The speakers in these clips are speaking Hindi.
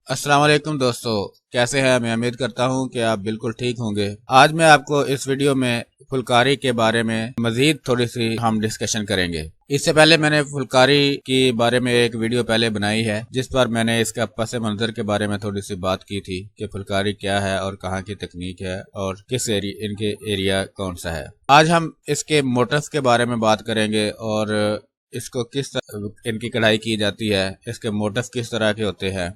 अस्सलाम वालेकुम दोस्तों, कैसे हैं। मैं उम्मीद करता हूं कि आप बिल्कुल ठीक होंगे। आज मैं आपको इस वीडियो में फुलकारी के बारे में मजीद थोड़ी सी हम डिस्कशन करेंगे। इससे पहले मैंने फुलकारी के बारे में एक वीडियो पहले बनाई है जिस पर मैंने इसका पस मंजर के बारे में थोड़ी सी बात की थी कि फुलकारी क्या है और कहाँ की तकनीक है और किस इनके एरिया कौन सा है। आज हम इसके मोटर्स के बारे में बात करेंगे और इसको किस तरह इनकी कढ़ाई की जाती है, इसके मोटर्स किस तरह के होते हैं,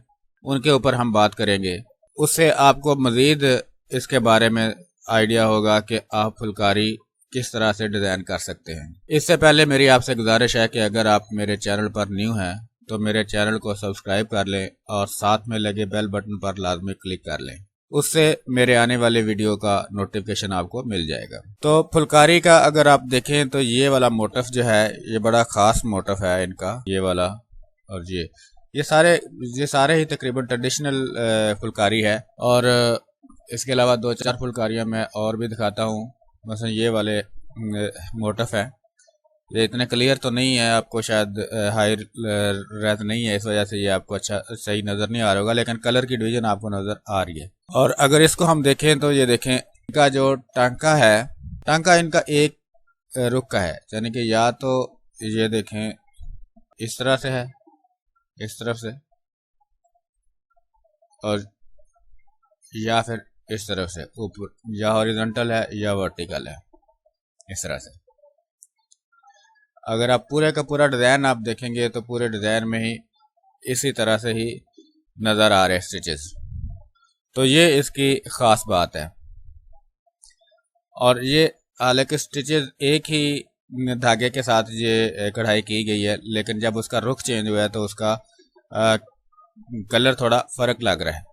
उनके ऊपर हम बात करेंगे। उससे आपको मज़ीद इसके बारे में आइडिया होगा कि आप फुलकारी किस तरह से डिज़ाइन कर सकते हैं। इससे पहले मेरी आपसे गुजारिश है कि अगर आप मेरे चैनल पर न्यू हैं तो मेरे चैनल को सब्सक्राइब कर लें और साथ में लगे बेल बटन पर लाजमी क्लिक कर लें। उससे मेरे आने वाले वीडियो का नोटिफिकेशन आपको मिल जाएगा। तो फुलकारी का अगर आप देखें तो ये वाला मोटिफ जो है ये बड़ा ख़ास मोटिफ है इनका, ये वाला और ये सारे ही तकरीबन ट्रेडिशनल फुलकारी है। और इसके अलावा दो चार फुलकारियाँ मैं और भी दिखाता हूँ। मसलन ये वाले मोटिफ है, ये इतने क्लियर तो नहीं है, आपको शायद हाई रेज नहीं है, इस वजह से ये आपको अच्छा सही नज़र नहीं आ रहा होगा, लेकिन कलर की डिवीजन आपको नज़र आ रही है। और अगर इसको हम देखें तो ये देखें इनका जो टांका है, टांका इनका एक रुख का है, यानी कि या तो ये देखें इस तरह से है, इस तरफ से, और या फिर इस तरफ से ऊपर, या हॉरिजॉन्टल है या वर्टिकल है, इस तरह से। अगर आप पूरे का पूरा डिज़ाइन आप देखेंगे तो पूरे डिज़ाइन में ही इसी तरह से ही नज़र आ रहे स्टिचेस। तो ये इसकी ख़ास बात है। और ये हालांकि स्टिचेस एक ही धागे के साथ ये कढ़ाई की गई है, लेकिन जब उसका रुख चेंज हुआ है तो उसका कलर थोड़ा फ़र्क लग रहा है।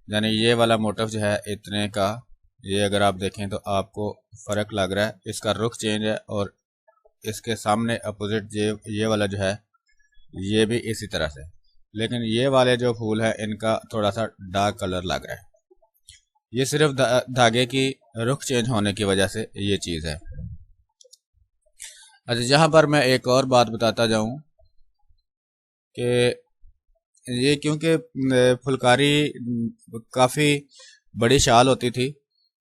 यानी ये वाला मोटिफ जो है इतने का, ये अगर आप देखें तो आपको फ़र्क लग रहा है, इसका रुख चेंज है। और इसके सामने अपोजिट ये वाला जो है ये भी इसी तरह से, लेकिन ये वाले जो फूल है इनका थोड़ा सा डार्क कलर लग रहा है। ये सिर्फ धागे की रुख चेंज होने की वजह से ये चीज़ है। अच्छा, जहाँ पर मैं एक और बात बताता जाऊँ कि ये क्योंकि फुलकारी काफ़ी बड़ी शाल होती थी,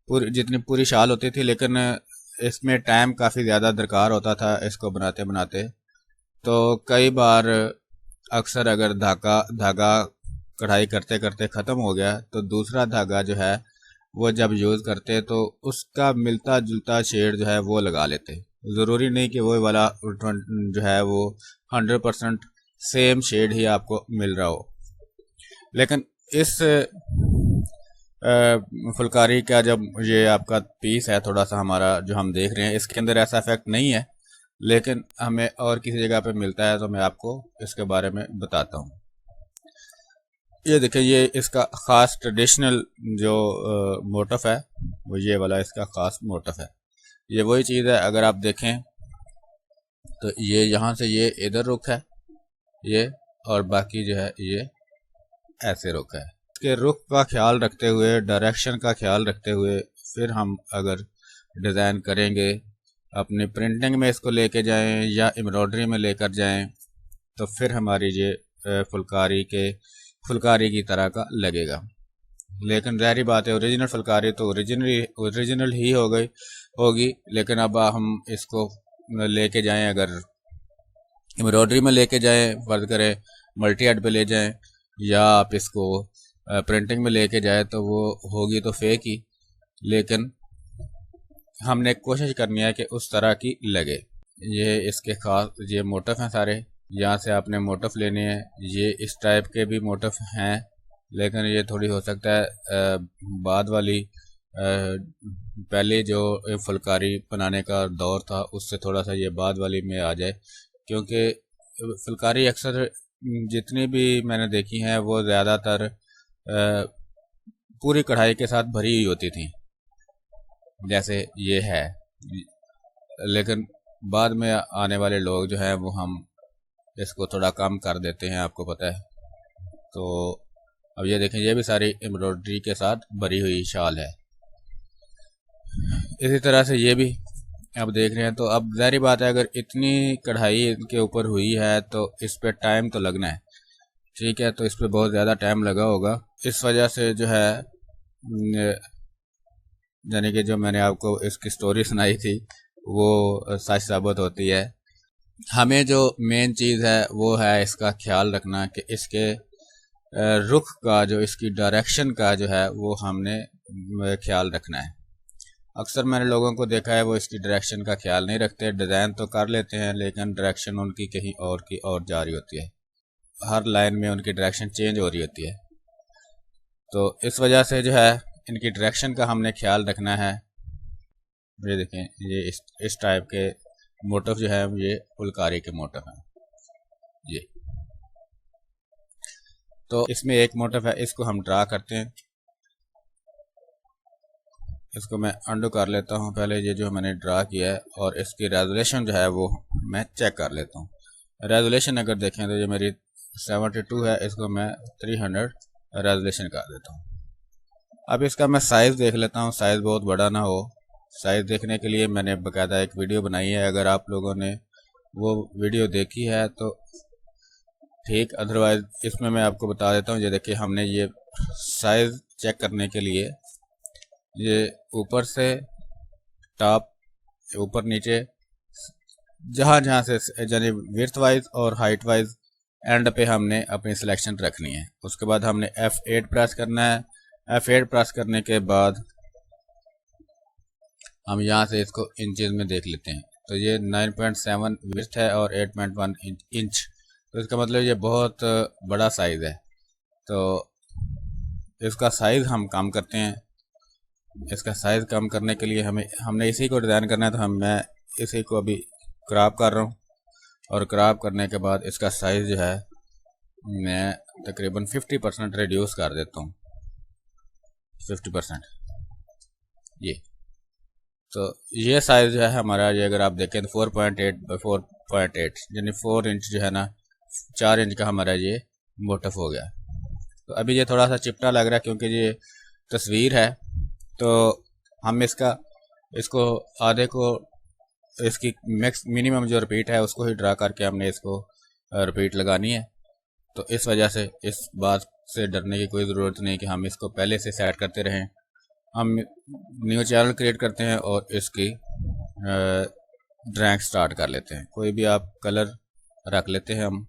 जितनी पूरी शाल होती थी, लेकिन इसमें टाइम काफ़ी ज़्यादा दरकार होता था इसको बनाते बनाते। तो कई बार अक्सर अगर धागा कढ़ाई करते करते ख़त्म हो गया तो दूसरा धागा जो है वो जब यूज़ करते तो उसका मिलता जुलता शेड जो है वो लगा लेते। ज़रूरी नहीं कि वो वाला जो है वो 100% सेम शेड ही आपको मिल रहा हो, लेकिन इस फुलकारी का जब ये आपका पीस है थोड़ा सा हमारा जो हम देख रहे हैं, इसके अंदर ऐसा इफेक्ट नहीं है, लेकिन हमें और किसी जगह पे मिलता है तो मैं आपको इसके बारे में बताता हूँ। ये देखिए, ये इसका ख़ास ट्रेडिशनल जो मोटिफ है वो ये वाला इसका ख़ास मोटिफ है। ये वही चीज़ है, अगर आप देखें तो ये यहाँ से ये इधर रुख है ये, और बाकी जो है ये ऐसे रुख है। इसके रुख का ख्याल रखते हुए, डायरेक्शन का ख्याल रखते हुए फिर हम अगर डिज़ाइन करेंगे, अपनी प्रिंटिंग में इसको लेके जाएं या एम्ब्रॉयडरी में लेकर जाएं, तो फिर हमारी ये फुलकारी की तरह का लगेगा। लेकिन ज़ाहिर बात है ओरिजिनल फुलकारी तो ओरिजिनल ही होगी, लेकिन अब हम इसको लेके जाएं, अगर एम्ब्रॉयडरी में लेके जाएं, फर्ज करें मल्टी हेड पे ले जाएं, या आप इसको प्रिंटिंग में लेके जाएं, तो वो होगी तो फेक ही, लेकिन हमने कोशिश करनी है कि उस तरह की लगे। ये इसके खास ये मोटिफ हैं सारे, यहाँ से आपने मोटिफ लेने हैं। ये इस टाइप के भी मोटिफ हैं, लेकिन ये थोड़ी हो सकता है बाद वाली पहले जो फुलकारी बनाने का दौर था उससे थोड़ा सा ये बाद वाली में आ जाए, क्योंकि फुलकारी अक्सर जितनी भी मैंने देखी हैं वो ज़्यादातर पूरी कढ़ाई के साथ भरी हुई होती थी, जैसे ये है। लेकिन बाद में आने वाले लोग जो हैं वो हम इसको थोड़ा कम कर देते हैं, आपको पता है। तो अब ये देखें, ये भी सारी एम्ब्रॉयडरी के साथ भरी हुई शाल है। इसी तरह से ये भी आप देख रहे हैं। तो अब ज़ाहिर बात है अगर इतनी कढ़ाई इनके ऊपर हुई है तो इस पे टाइम तो लगना है, ठीक है, तो इस पर बहुत ज़्यादा टाइम लगा होगा, इस वजह से जो है यानी कि जो मैंने आपको इसकी स्टोरी सुनाई थी वो सच साबित होती है। हमें जो मेन चीज़ है वो है इसका ख्याल रखना कि इसके रुख का, जो इसकी डायरेक्शन का जो है वो हमने ख्याल रखना है। अक्सर मैंने लोगों को देखा है वो इसकी डायरेक्शन का ख्याल नहीं रखते, डिज़ाइन तो कर लेते हैं लेकिन डायरेक्शन उनकी कहीं और की और जा रही होती है, हर लाइन में उनकी डायरेक्शन चेंज हो रही होती है। तो इस वजह से जो है इनकी डायरेक्शन का हमने ख्याल रखना है। ये देखें, ये इस टाइप के मोटिव जो है ये फुलकारी के मोटिव हैं ये। तो इसमें एक मोटिव है, इसको हम ड्रा करते हैं। इसको मैं अंडू कर लेता हूँ पहले, ये जो मैंने ड्रा किया है, और इसकी रेजोल्यूशन जो है वो मैं चेक कर लेता हूँ। रेजोल्यूशन अगर देखें तो ये मेरी 72 है, इसको मैं 300 रेजोल्यूशन कर देता हूँ। अब इसका मैं साइज़ देख लेता हूँ, साइज़ बहुत बड़ा ना हो। साइज़ देखने के लिए मैंने बाकायदा एक वीडियो बनाई है, अगर आप लोगों ने वो वीडियो देखी है तो ठीक, अदरवाइज़ इसमें मैं आपको बता देता हूँ। ये देखिए, हमने ये साइज़ चेक करने के लिए ये ऊपर से टॉप, ऊपर नीचे, जहाँ जहाँ से यानी विड्थ वाइज और हाइट वाइज एंड पे हमने अपनी सिलेक्शन रखनी है। उसके बाद हमने F8 प्रेस करना है। F8 प्रेस करने के बाद हम यहाँ से इसको इंचेस में देख लेते हैं, तो ये 9.7 विड्थ है और 8.1 इंच, तो इसका मतलब ये बहुत बड़ा साइज़ है। तो इसका साइज़ हम कम करते हैं। इसका साइज़ कम करने के लिए हमने इसी को डिज़ाइन करना है, तो मैं इसी को अभी क्रॉप कर रहा हूँ, और क्रॉप करने के बाद इसका साइज़ जो है मैं तकरीबन 50% रिड्यूस कर देता हूँ, 50%। ये तो ये साइज़ जो है हमारा, ये अगर आप देखें तो 4.8 बाई 4.8 यानी 4 इंच जो है ना, 4 इंच का हमारा ये मोटिफ हो गया। तो अभी ये थोड़ा सा चिपटा लग रहा है क्योंकि ये तस्वीर है, तो हम इसको आधे को, इसकी मिनिमम जो रिपीट है उसको ही ड्रा करके हमने इसको रिपीट लगानी है। तो इस वजह से इस बात से डरने की कोई ज़रूरत नहीं कि हम इसको पहले से सेट करते रहें। हम न्यू चैनल क्रिएट करते हैं और इसकी ड्राइंग स्टार्ट कर लेते हैं। कोई भी आप कलर रख लेते हैं हम।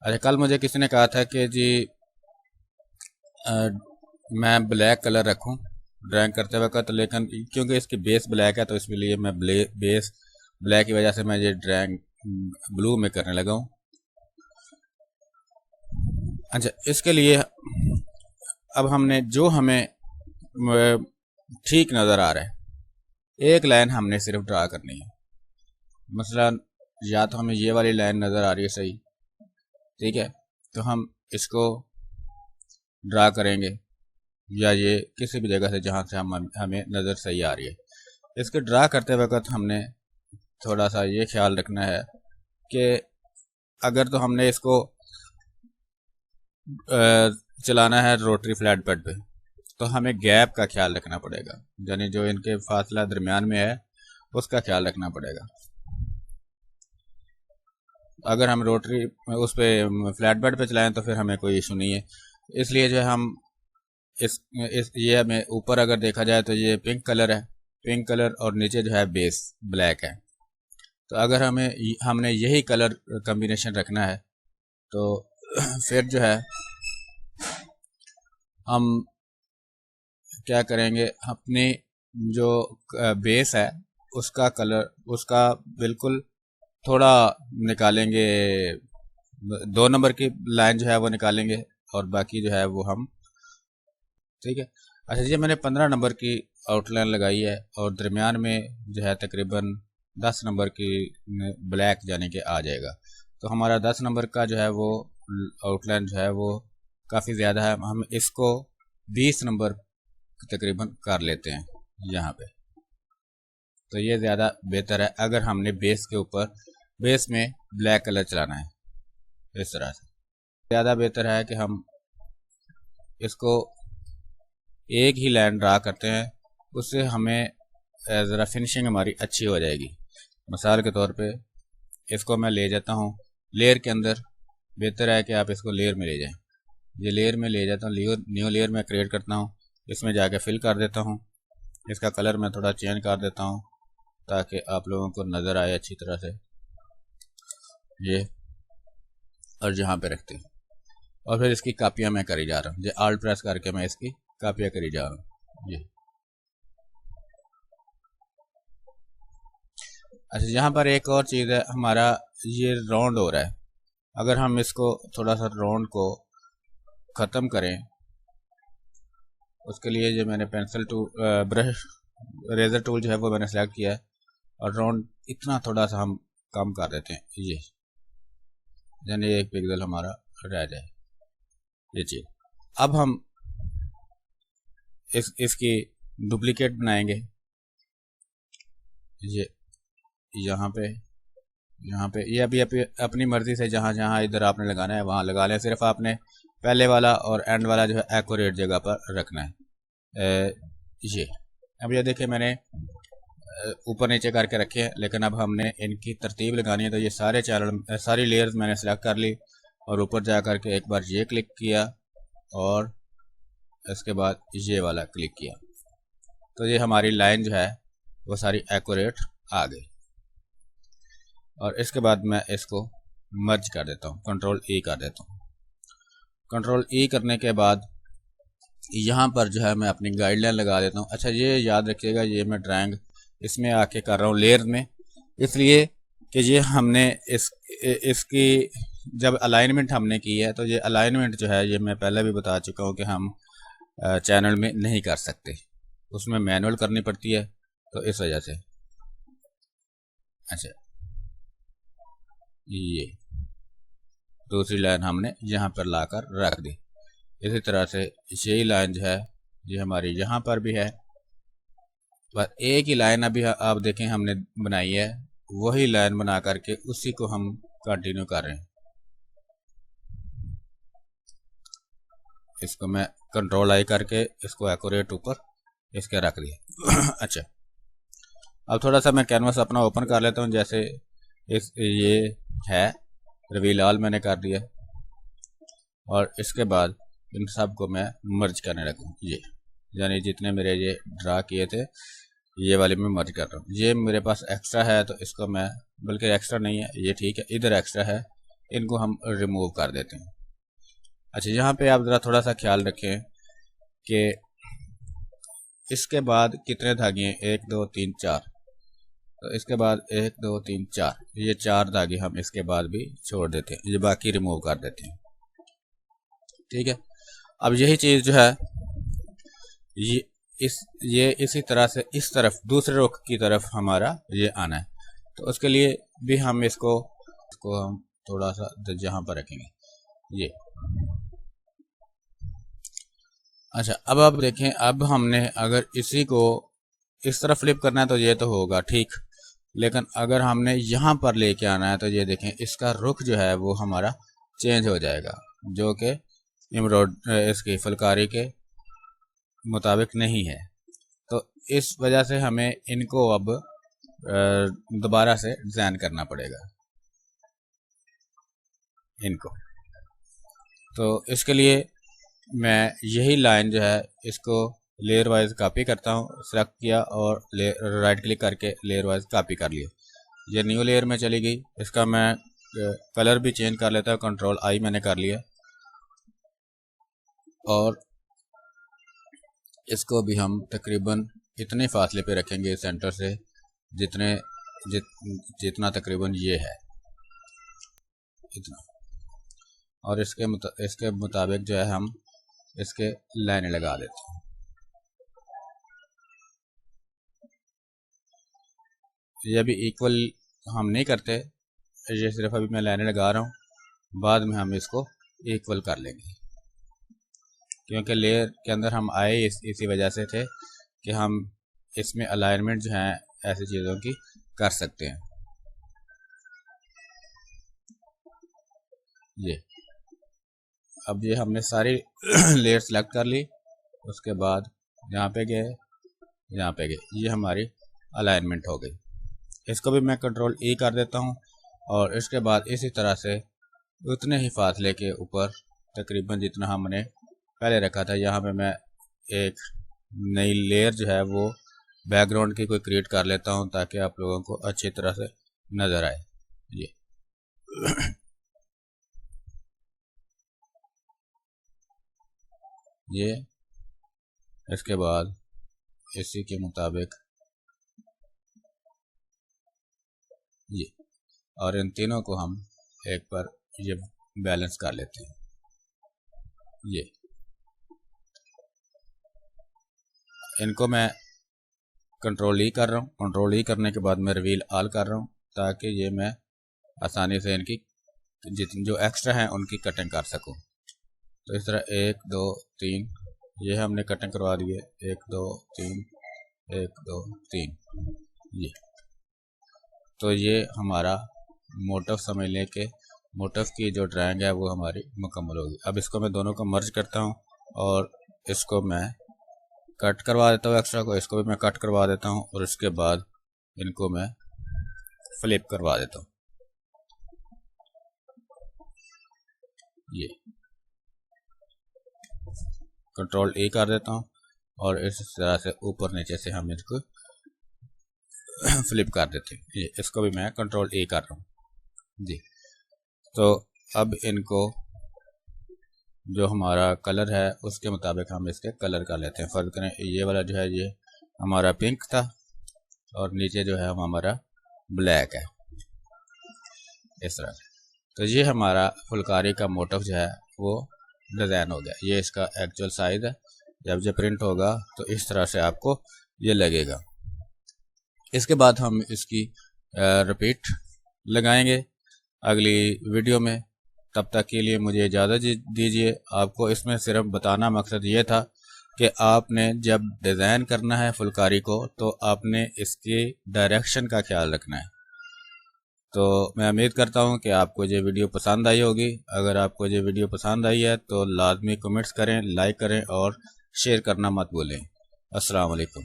अरे कल मुझे किसी ने कहा था कि जी मैं ब्लैक कलर रखूं ड्राइंग करते वक्त, लेकिन क्योंकि इसकी बेस ब्लैक है तो इसलिए मैं बेस ब्लैक की वजह से मैं ये ड्राइंग ब्लू में करने लगा हूँ। अच्छा, इसके लिए अब हमने जो हमें ठीक नज़र आ रहा है, एक लाइन हमने सिर्फ ड्रा करनी है। मसलन या तो हमें ये वाली लाइन नज़र आ रही है सही, ठीक है, तो हम इसको ड्रा करेंगे, या ये किसी भी जगह से जहाँ से हमें नज़र सही आ रही है। इसको ड्रा करते वक्त हमने थोड़ा सा ये ख्याल रखना है कि अगर तो हमने इसको चलाना है रोटरी फ्लैट बेड पे, तो हमें गैप का ख्याल रखना पड़ेगा, यानी जो इनके फासला दरमियान में है उसका ख्याल रखना पड़ेगा। अगर हम रोटरी उस पर फ्लैट बेड पे चलाएं तो फिर हमें कोई इशू नहीं है। इसलिए जो हम ये हमें ऊपर अगर देखा जाए तो ये पिंक कलर है, पिंक कलर, और नीचे जो है बेस ब्लैक है। तो अगर हमने यही कलर कम्बिनेशन रखना है तो फिर जो है हम क्या करेंगे, अपनी जो बेस है उसका कलर, उसका बिल्कुल थोड़ा निकालेंगे, 2 नंबर की लाइन जो है वो निकालेंगे, और बाकी जो है वो हम, ठीक है। अच्छा जी, मैंने 15 नंबर की आउटलाइन लगाई है और दरमियान में जो है तकरीबन 10 नंबर की ब्लैक जाने के आ जाएगा। तो हमारा 10 नंबर का जो है वो आउटलाइन जो है वो काफ़ी ज़्यादा है, हम इसको 20 नंबर तकरीबन कर लेते हैं यहाँ पे। तो ये ज़्यादा बेहतर है अगर हमने बेस के ऊपर, बेस में ब्लैक कलर चलाना है, इस तरह से ज़्यादा बेहतर है कि हम इसको एक ही लाइन ड्रा करते हैं, उससे हमें ज़रा फिनिशिंग हमारी अच्छी हो जाएगी। मिसाल के तौर पे इसको मैं ले जाता हूँ लेयर के अंदर, बेहतर है कि आप इसको लेयर में ले जाएं। ये लेयर में ले जाता हूँ, न्यू लेयर में क्रिएट करता हूँ, इसमें जाके फिल कर देता हूँ। इसका कलर मैं थोड़ा चेंज कर देता हूँ ताकि आप लोगों को नज़र आए अच्छी तरह से। ये और जहाँ पे रखते हैं और फिर इसकी कापियाँ मैं करी जा रहा हूँ। ये आल्ट प्रेस करके मैं इसकी कापियाँ करी जा रहा हूँ। ये अच्छा, यहाँ पर एक और चीज़ है, हमारा ये राउंड हो रहा है। अगर हम इसको थोड़ा सा राउंड को ख़त्म करें, उसके लिए जो मैंने pencil tool brush razor tool जो है वो मैंने सेलेक्ट किया है और राउंड इतना थोड़ा सा हम कम कर देते हैं, ये यानी एक पिक्सल हमारा रह जाए ये चीज़। अब हम इसकी डुप्लीकेट बनाएंगे। ये यहाँ पे ये अभी अपनी मर्ज़ी से जहाँ जहाँ इधर आपने लगाना है वहाँ लगा लें। सिर्फ आपने पहले वाला और एंड वाला जो है एक्यूरेट जगह पर रखना है। ये अब ये देखिए मैंने ऊपर नीचे करके रखे हैं, लेकिन अब हमने इनकी तरतीब लगानी है। तो ये सारे चैनल सारी लेयर्स मैंने सेलेक्ट कर ली और ऊपर जा कर के एक बार ये क्लिक किया और इसके बाद ये वाला क्लिक किया, तो ये हमारी लाइन जो है वो सारी एक्यूरेट आ गई। और इसके बाद मैं इसको मर्ज कर देता हूँ, कंट्रोल ई कर देता हूँ। कंट्रोल ई करने के बाद यहाँ पर जो है मैं अपनी गाइडलाइन लगा देता हूँ। अच्छा, ये याद रखिएगा, ये मैं ड्राइंग इसमें आके कर रहा हूँ लेयर में, इसलिए कि ये हमने इसकी जब अलाइनमेंट हमने की है, तो ये अलाइनमेंट जो है ये मैं पहले भी बता चुका हूँ कि हम चैनल में नहीं कर सकते, उसमें मैनुअल करनी पड़ती है, तो इस वजह से। अच्छा, ये दूसरी लाइन हमने यहाँ पर लाकर रख दी। इसी तरह से यही लाइन जो है ये हमारी यहाँ पर भी है, पर एक ही लाइन अभी आप देखें हमने बनाई है, वही लाइन बना करके उसी को हम कंटिन्यू कर रहे हैं। इसको मैं कंट्रोल आई करके इसको एक्यूरेट ऊपर इसके रख दिया। अच्छा, अब थोड़ा सा मैं कैनवास अपना ओपन कर लेता हूँ। जैसे ये है रिवील ऑल मैंने कर दिया और इसके बाद इन सब को मैं मर्ज करने लगा। ये यानी जितने मेरे ये ड्रा किए थे ये वाले में मर्ज कर रहा हूँ। ये मेरे पास एक्स्ट्रा है तो इसको मैं, बल्कि एक्स्ट्रा नहीं है ये ठीक है, इधर एक्स्ट्रा है, इनको हम रिमूव कर देते हैं। अच्छा, यहाँ पे आप ज़रा थोड़ा सा ख्याल रखें कि इसके बाद कितने धागे हैं, 1 2 3 4, तो इसके बाद 1 2 3 4, ये 4 धागे हम इसके बाद भी छोड़ देते हैं, ये बाकी रिमूव कर देते हैं। ठीक है, अब यही चीज़ जो है ये इसी तरह से इस तरफ दूसरे रुख की तरफ हमारा ये आना है, तो उसके लिए भी हम इसको हम थोड़ा सा जहाँ पर रखेंगे ये। अच्छा, अब आप देखें, अब हमने अगर इसी को इस तरफ फ्लिप करना है तो ये तो होगा ठीक, लेकिन अगर हमने यहाँ पर लेके आना है तो ये देखें इसका रुख जो है वो हमारा चेंज हो जाएगा, जो कि इसकी फुलकारी के मुताबिक नहीं है। तो इस वजह से हमें इनको अब दोबारा से डिज़ाइन करना पड़ेगा इनको। तो इसके लिए मैं यही लाइन जो है इसको लेयर वाइज कॉपी करता हूँ, सेलेक्ट किया और राइट क्लिक करके लेयर वाइज कॉपी कर लिया, ये न्यू लेयर में चली गई। इसका मैं कलर भी चेंज कर लेता हूँ, कंट्रोल आई मैंने कर लिया और इसको भी हम तकरीबन इतने फासले पे रखेंगे सेंटर से जितना तकरीबन ये है इतना, और इसके मुताबिक जो है हम इसके लाइनें लगा देते हैं। ये अभी इक्वल हम नहीं करते, ये सिर्फ अभी मैं लाइनें लगा रहा हूँ, बाद में हम इसको इक्वल कर लेंगे, क्योंकि लेयर के अंदर हम आए इसी वजह से थे कि हम इसमें अलाइनमेंट जो है ऐसी चीज़ों की कर सकते हैं। ये अब ये हमने सारी लेयर सेलेक्ट कर ली, उसके बाद यहाँ पे गए, यहाँ पे गए, ये हमारी अलाइनमेंट हो गई। इसको भी मैं कंट्रोल ई कर देता हूँ और इसके बाद इसी तरह से उतने ही फासले के ऊपर तकरीबन जितना हमने पहले रखा था, यहाँ पे मैं एक नई लेयर जो है वो बैकग्राउंड की कोई क्रिएट कर लेता हूँ ताकि आप लोगों को अच्छी तरह से नज़र आए। ये इसके बाद इसी के मुताबिक ये, और इन तीनों को हम एक पर ये बैलेंस कर लेते हैं। ये इनको मैं कंट्रोल ई कर रहा हूँ। कंट्रोल ई करने के बाद मैं रिवील ऑल कर रहा हूँ ताकि ये मैं आसानी से इनकी जितनी जो एक्स्ट्रा हैं उनकी कटिंग कर सकूँ। तो इस तरह 1 2 3 ये हमने कटिंग करवा दिए, 1 2 3 1 2 3 ये। तो ये हमारा मोटिव समझ लें कि मोटिव की जो ड्राइंग है वो हमारी मुकम्मल होगी। अब इसको मैं दोनों को मर्ज करता हूँ और इसको मैं कट करवा देता हूँ, एक्स्ट्रा को इसको भी मैं कट करवा देता हूँ और इसके बाद इनको मैं फ्लिप करवा देता हूँ। ये कंट्रोल ए कर देता हूँ और इस तरह से ऊपर नीचे से हम इसको फ्लिप कर देते हैं। ये इसको भी मैं कंट्रोल ए कर रहा हूँ जी। तो अब इनको जो हमारा कलर है उसके मुताबिक हम इसके कलर कर लेते हैं। फर्ज करें ये वाला जो है ये हमारा पिंक था और नीचे जो है हमारा ब्लैक है इस तरह से। तो ये हमारा फुलकारी का मोटिव जो है वो डिज़ाइन हो गया। ये इसका एक्चुअल साइज है। जब ये प्रिंट होगा तो इस तरह से आपको ये लगेगा। इसके बाद हम इसकी रिपीट लगाएंगे अगली वीडियो में। तब तक के लिए मुझे इजाज़त दीजिए। आपको इसमें सिर्फ बताना मकसद ये था कि आपने जब डिज़ाइन करना है फुलकारी को तो आपने इसके डायरेक्शन का ख्याल रखना है। तो मैं उम्मीद करता हूँ कि आपको ये वीडियो पसंद आई होगी। अगर आपको ये वीडियो पसंद आई है तो लाजमी कमेंट्स करें, लाइक करें और शेयर करना मत भूलें। अस्सलाम वालेकुम।